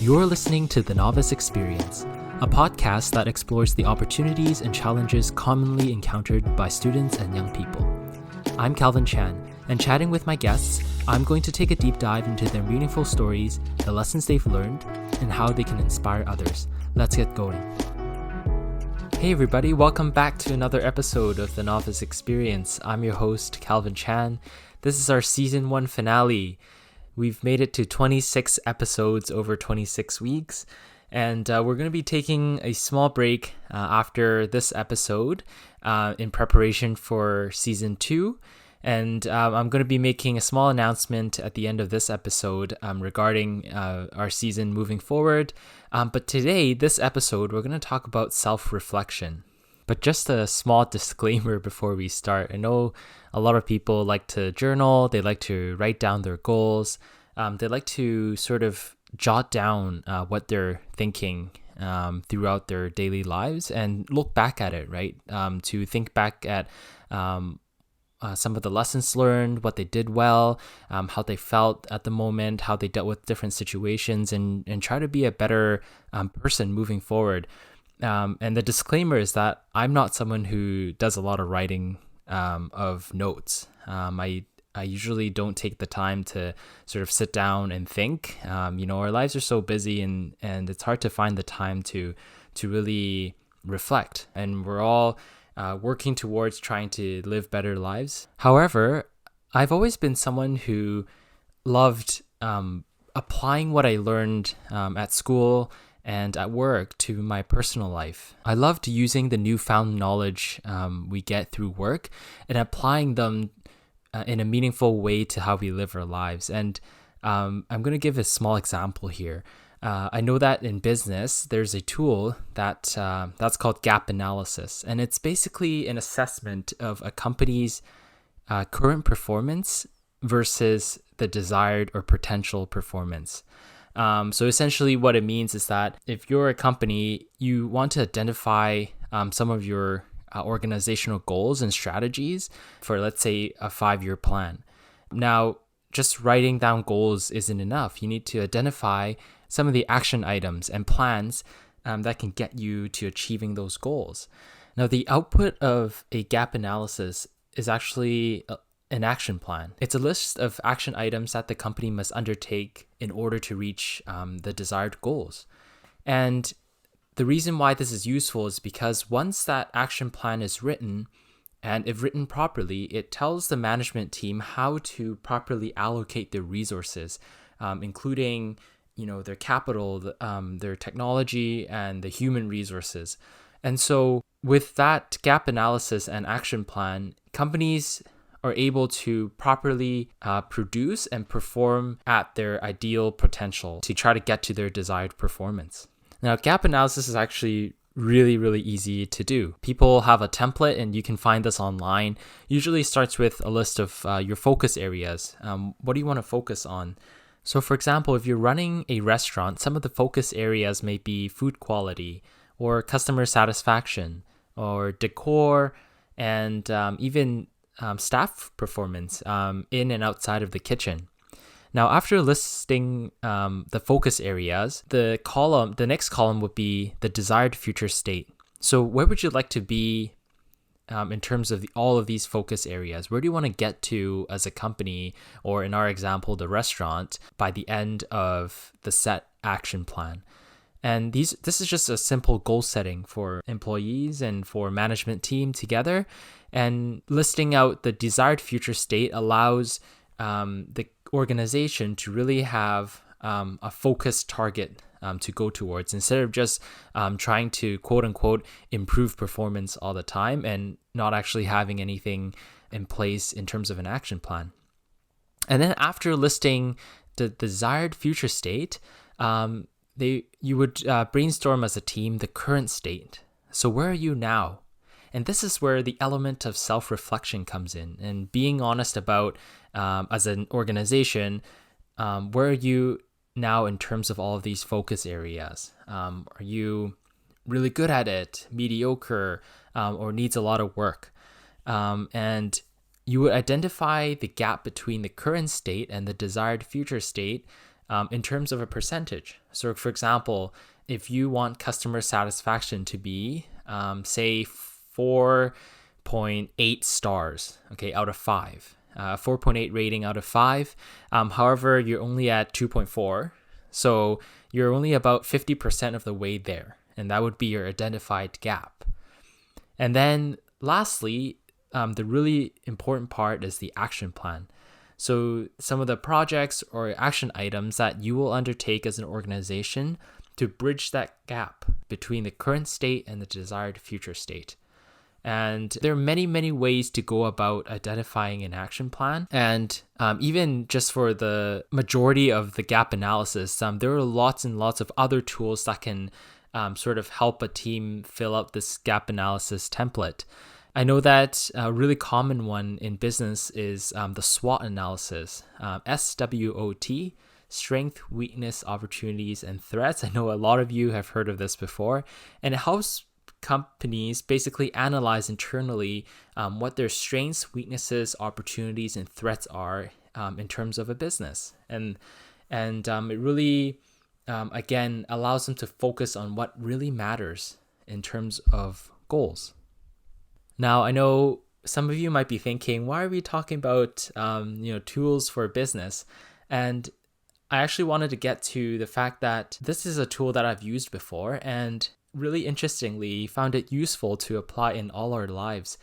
You're listening to the Novice Experience, a podcast that explores the opportunities and challenges commonly encountered by students and young people. I'm Calvin Chan, and chatting with my guests, I'm going to take a deep dive into their meaningful stories, the lessons they've learned, and how they can inspire others. Let's get going. Hey everybody, welcome back to another episode of the Novice Experience. I'm your host, Calvin Chan. This is our Season 1 finale. We've made it to 26 episodes over 26 weeks, and we're going to be taking a small break after this episode in preparation for Season 2. And I'm going to be making a small announcement at the end of this episode regarding our season moving forward. But today, this episode, we're going to talk about self-reflection. But just a small disclaimer before we start. I know a lot of people like to journal, they like to write down their goals, they like to sort of jot down what they're thinking throughout their daily lives and look back at it, right? To think back at some of the lessons learned, what they did well, how they felt at the moment, how they dealt with different situations, and try to be a better person moving forward. And the disclaimer is that I'm not someone who does a lot of writing of notes. I usually don't take the time to sort of sit down and think. Our lives are so busy and it's hard to find the time to really reflect. And we're all working towards trying to live better lives. However, I've always been someone who loved applying what I learned at school and at work to my personal life. I loved using the newfound knowledge we get through work and applying them in a meaningful way to how we live our lives. And I'm going to give a small example here. I know that in business, there's a tool that's called gap analysis, and it's basically an assessment of a company's current performance versus the desired or potential performance. So essentially what it means is that if you're a company, you want to identify some of your organizational goals and strategies for, let's say, a 5-year plan. Now, just writing down goals isn't enough. You need to identify some of the action items and plans that can get you to achieving those goals. Now, the output of a gap analysis is actually an action plan. It's a list of action items that the company must undertake in order to reach the desired goals. And the reason why this is useful is because once that action plan is written, and if written properly, it tells the management team how to properly allocate their resources, including their capital, their technology, and the human resources. And so with that gap analysis and action plan, companies are able to properly produce and perform at their ideal potential to try to get to their desired performance. Now, gap analysis is actually really, really easy to do. People have a template, and you can find this online. Usually starts with a list of your focus areas. What do you want to focus on? So for example, if you're running a restaurant, some of the focus areas may be food quality or customer satisfaction or decor and even staff performance in and outside of the kitchen. Now, after listing the focus areas, the next column would be the desired future state. So where would you like to be in terms of all of these focus areas? Where do you want to get to as a company, or in our example, the restaurant, by the end of the set action plan? And this is just a simple goal setting for employees and for management team together. And listing out the desired future state allows the organization to really have a focused target to go towards, instead of just trying to quote unquote improve performance all the time and not actually having anything in place in terms of an action plan. And then after listing the desired future state, you would brainstorm as a team the current state. So where are you now? And this is where the element of self-reflection comes in, and being honest about, as an organization, where are you now in terms of all of these focus areas? Are you really good at it, mediocre, or needs a lot of work? And you would identify the gap between the current state and the desired future state in terms of a percentage. So for example, if you want customer satisfaction to be, say 4.8 stars, okay, out of 5, 4.8 rating out of 5. However, you're only at 2.4. So you're only about 50% of the way there. And that would be your identified gap. And then lastly, the really important part is the action plan. So some of the projects or action items that you will undertake as an organization to bridge that gap between the current state and the desired future state. And there are many, many ways to go about identifying an action plan. And even just for the majority of the gap analysis, there are lots and lots of other tools that can sort of help a team fill out this gap analysis template. I know that a really common one in business is the SWOT analysis, SWOT, strength, weakness, opportunities, and threats. I know a lot of you have heard of this before, and it helps companies basically analyze internally what their strengths, weaknesses, opportunities, and threats are in terms of a business. And it really, again, allows them to focus on what really matters in terms of goals. Now, I know some of you might be thinking, why are we talking about tools for business? And I actually wanted to get to the fact that this is a tool that I've used before, and really interestingly, found it useful to apply in all our lives.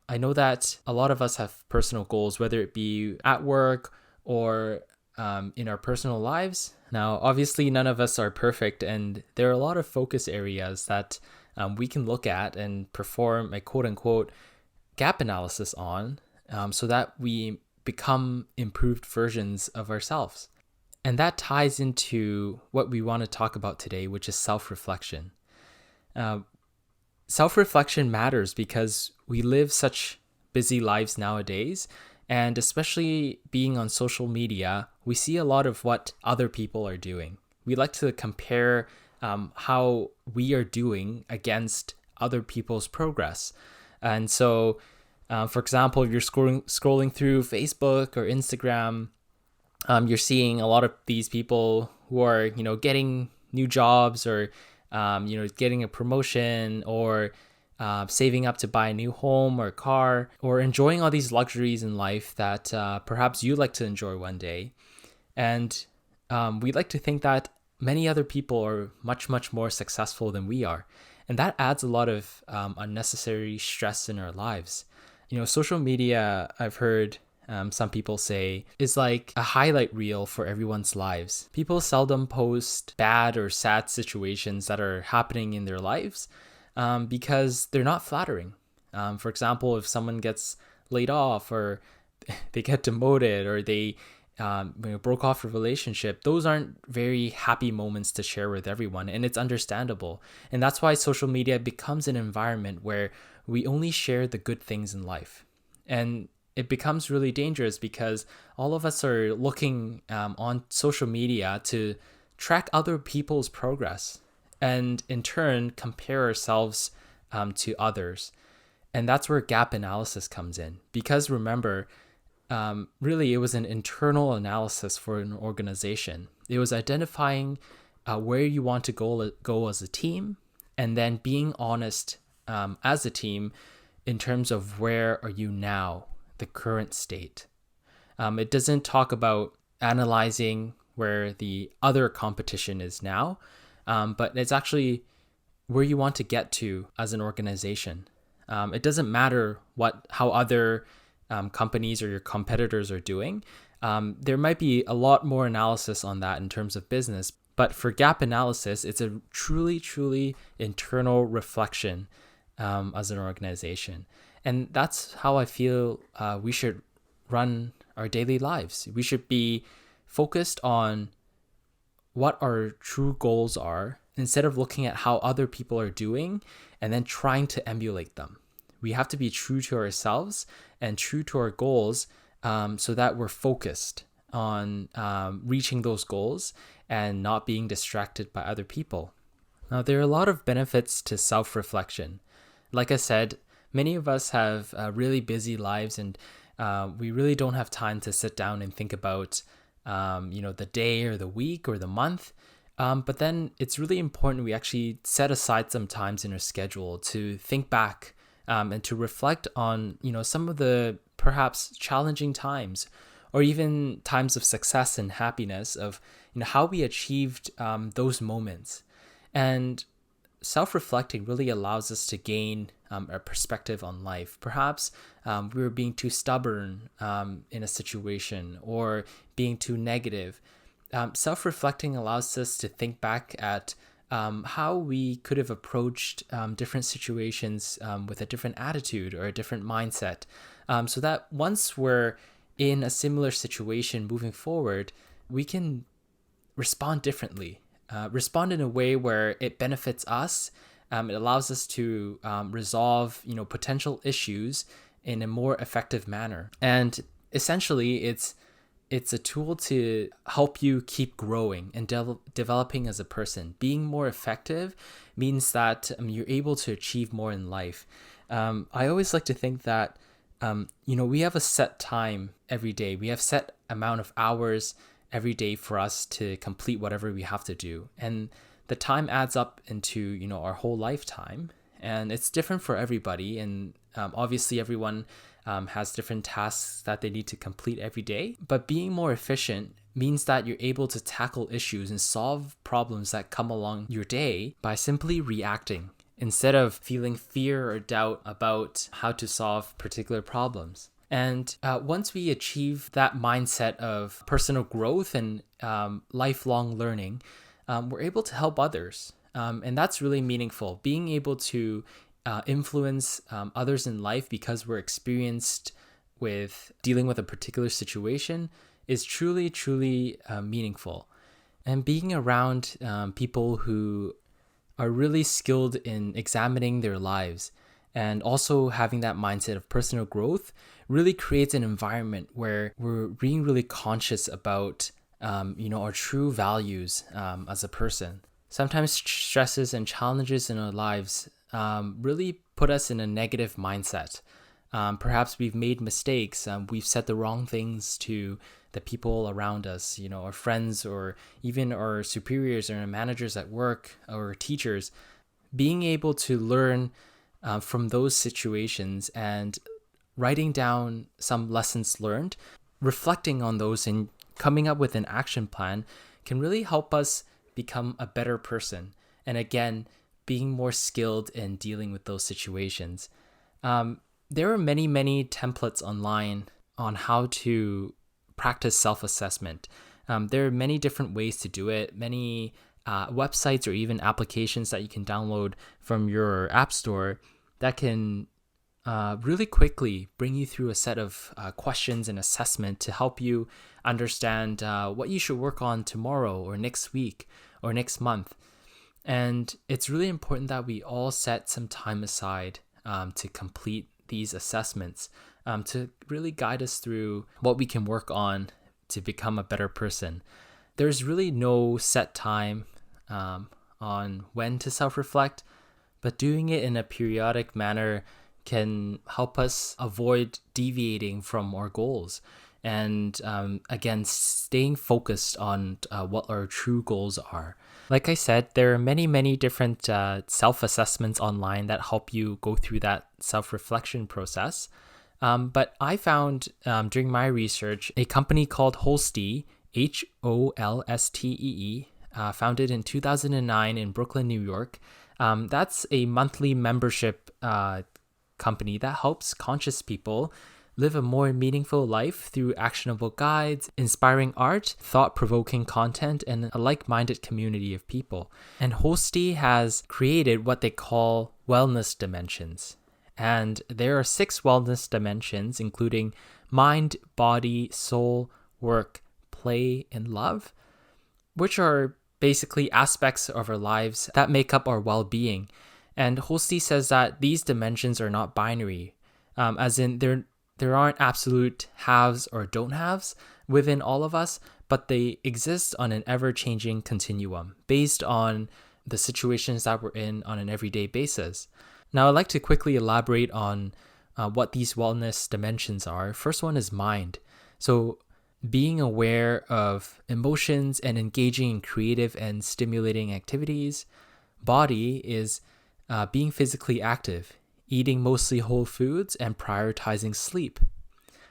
I know that a lot of us have personal goals, whether it be at work or in our personal lives. Now, obviously, none of us are perfect, and there are a lot of focus areas that we can look at and perform a quote-unquote gap analysis on so that we become improved versions of ourselves. And that ties into what we want to talk about today, which is self-reflection. Self-reflection matters because we live such busy lives nowadays, and especially being on social media, we see a lot of what other people are doing. We like to compare how we are doing against other people's progress. And so, for example, if you're scrolling through Facebook or Instagram, you're seeing a lot of these people who are, getting new jobs or, getting a promotion or saving up to buy a new home or car or enjoying all these luxuries in life that perhaps you'd like to enjoy one day. And we'd like to think that many other people are much, much more successful than we are. And that adds a lot of unnecessary stress in our lives. Social media, I've heard some people say, is like a highlight reel for everyone's lives. People seldom post bad or sad situations that are happening in their lives because they're not flattering. For example, if someone gets laid off or they get demoted or they broke off a relationship, those aren't very happy moments to share with everyone, and it's understandable. And that's why social media becomes an environment where we only share the good things in life. And it becomes really dangerous because all of us are looking on social media to track other people's progress and in turn compare ourselves to others. And that's where gap analysis comes in. Because remember, really, it was an internal analysis for an organization. It was identifying where you want to go as a team, and then being honest as a team in terms of where are you now, the current state. It doesn't talk about analyzing where the other competition is now, but it's actually where you want to get to as an organization. It doesn't matter how other companies or your competitors are doing. There might be a lot more analysis on that in terms of business, but for gap analysis, it's a truly, truly internal reflection as an organization. And that's how I feel we should run our daily lives. We should be focused on what our true goals are instead of looking at how other people are doing and then trying to emulate them. We have to be true to ourselves and true to our goals so that we're focused on reaching those goals and not being distracted by other people. Now, there are a lot of benefits to self-reflection. Like I said, many of us have really busy lives and we really don't have time to sit down and think about the day or the week or the month. But then it's really important we actually set aside some times in our schedule to think back and to reflect on, some of the perhaps challenging times or even times of success and happiness of, how we achieved those moments. And self-reflecting really allows us to gain a perspective on life. Perhaps we were being too stubborn in a situation or being too negative. Self-reflecting allows us to think back at how we could have approached different situations with a different attitude or a different mindset, so that once we're in a similar situation moving forward, we can respond differently, respond in a way where it benefits us. It allows us to resolve, potential issues in a more effective manner. And essentially, it's a tool to help you keep growing and developing as a person. Being more effective means that you're able to achieve more in life. I always like to think that we have a set time every day. We have set amount of hours every day for us to complete whatever we have to do. And the time adds up into, our whole lifetime. And it's different for everybody. And obviously everyone has different tasks that they need to complete every day. But being more efficient means that you're able to tackle issues and solve problems that come along your day by simply reacting, instead of feeling fear or doubt about how to solve particular problems. And once we achieve that mindset of personal growth and lifelong learning, we're able to help others. And that's really meaningful. Being able to influence others in life because we're experienced with dealing with a particular situation is truly, truly meaningful. And being around people who are really skilled in examining their lives and also having that mindset of personal growth really creates an environment where we're being really conscious about our true values as a person. Sometimes stresses and challenges in our lives really put us in a negative mindset. Perhaps we've made mistakes. We've said the wrong things to the people around us, our friends or even our superiors or our managers at work or teachers. Being able to learn from those situations and writing down some lessons learned, reflecting on those and coming up with an action plan can really help us become a better person. And again, being more skilled in dealing with those situations. There are many, many templates online on how to practice self-assessment. There are many different ways to do it, many websites or even applications that you can download from your app store that can really quickly bring you through a set of questions and assessment to help you understand what you should work on tomorrow or next week or next month. And it's really important that we all set some time aside to complete these assessments to really guide us through what we can work on to become a better person. There's really no set time on when to self-reflect, but doing it in a periodic manner can help us avoid deviating from our goals. And again, staying focused on what our true goals are. Like I said, there are many, many different self-assessments online that help you go through that self-reflection process. But I found during my research a company called Holstee, Holstee, founded in 2009 in Brooklyn, New York. That's a monthly membership company that helps conscious people live a more meaningful life through actionable guides, inspiring art, thought-provoking content, and a like-minded community of people. And Holstee has created what they call wellness dimensions. And there are 6 wellness dimensions, including mind, body, soul, work, play, and love, which are basically aspects of our lives that make up our well-being. And Holstee says that these dimensions are not binary, as in there aren't absolute haves or don't haves within all of us, but they exist on an ever-changing continuum based on the situations that we're in on an everyday basis. Now, I'd like to quickly elaborate on what these wellness dimensions are. First one is mind. So being aware of emotions and engaging in creative and stimulating activities. Body is being physically active, eating mostly whole foods, and prioritizing sleep.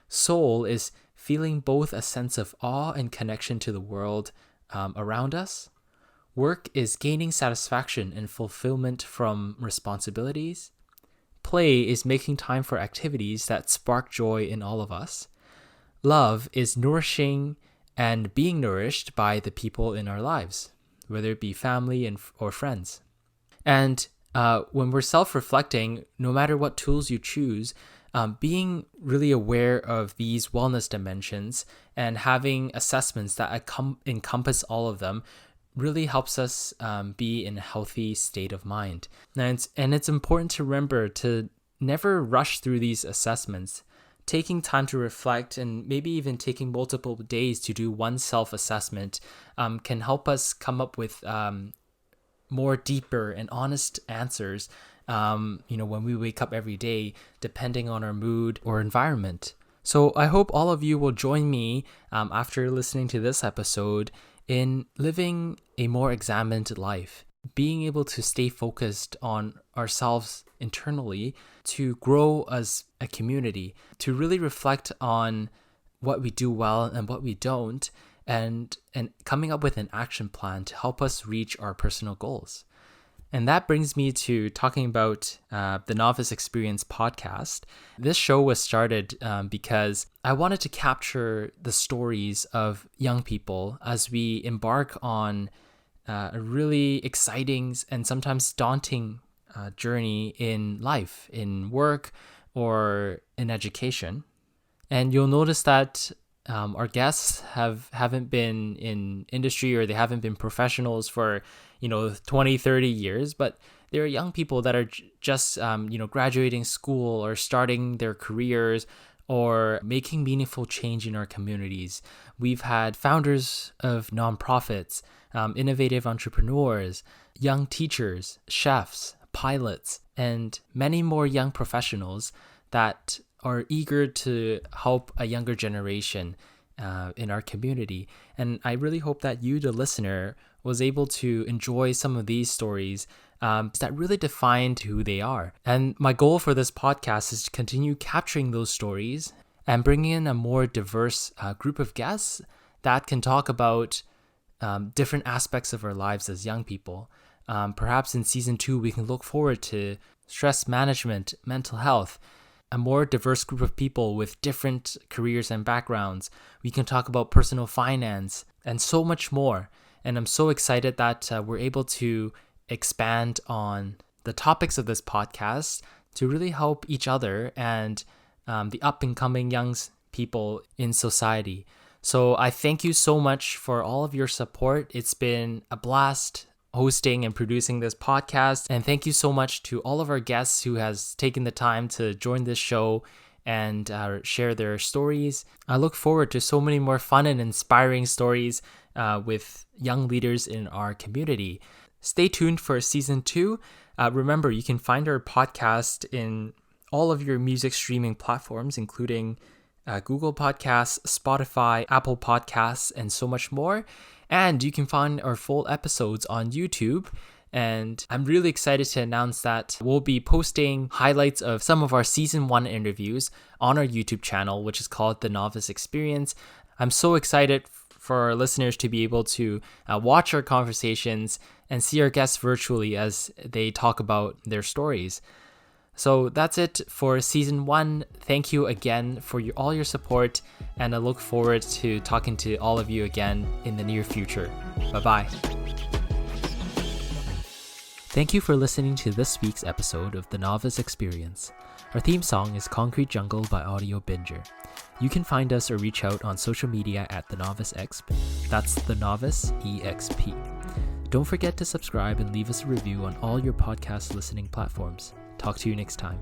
Soul is feeling both a sense of awe and connection to the world around us. Work is gaining satisfaction and fulfillment from responsibilities. Play is making time for activities that spark joy in all of us. Love is nourishing and being nourished by the people in our lives, whether it be family or friends. And when we're self-reflecting, no matter what tools you choose, being really aware of these wellness dimensions and having assessments that encompass all of them really helps us be in a healthy state of mind. And it's important to remember to never rush through these assessments. Taking time to reflect and maybe even taking multiple days to do one self-assessment can help us come up with more deeper and honest answers when we wake up every day, depending on our mood or environment. So I hope all of you will join me after listening to this episode in living a more examined life, being able to stay focused on ourselves internally, to grow as a community, to really reflect on what we do well and what we don't, and coming up with an action plan to help us reach our personal goals. And that brings me to talking about the Novice Experience podcast. This show was started because I wanted to capture the stories of young people as we embark on a really exciting and sometimes daunting journey in life, in work, or in education. And you'll notice that our guests haven't been in industry, or they haven't been professionals for 20, 30 years, but they're young people that are just graduating school or starting their careers or making meaningful change in our communities. We've had founders of nonprofits, innovative entrepreneurs, young teachers, chefs, pilots, and many more young professionals that are eager to help a younger generation in our community. And I really hope that you, the listener, was able to enjoy some of these stories that really defined who they are. And my goal for this podcast is to continue capturing those stories and bringing in a more diverse group of guests that can talk about different aspects of our lives as young people. Perhaps in season 2, we can look forward to stress management, mental health, a more diverse group of people with different careers and backgrounds. We can talk about personal finance and so much more. And I'm so excited that we're able to expand on the topics of this podcast to really help each other and the up and coming young people in society. So I thank you so much for all of your support. It's been a blast hosting and producing this podcast. And thank you so much to all of our guests who has taken the time to join this show and share their stories. I look forward to so many more fun and inspiring stories with young leaders in our community. Stay tuned for season 2. Remember, you can find our podcast in all of your music streaming platforms, including Google Podcasts, Spotify, Apple Podcasts, and so much more. And you can find our full episodes on YouTube. And I'm really excited to announce that we'll be posting highlights of some of our season 1 interviews on our YouTube channel, which is called The Novice Experience. I'm so excited for our listeners to be able to watch our conversations and see our guests virtually as they talk about their stories. So that's it for season 1. Thank you again for all your support, and I look forward to talking to all of you again in the near future. Bye-bye. Thank you for listening to this week's episode of The Novice Experience. Our theme song is Concrete Jungle by Audio Binger. You can find us or reach out on social media at The Novice Exp. That's The Novice EXP. Don't forget to subscribe and leave us a review on all your podcast listening platforms. Talk to you next time.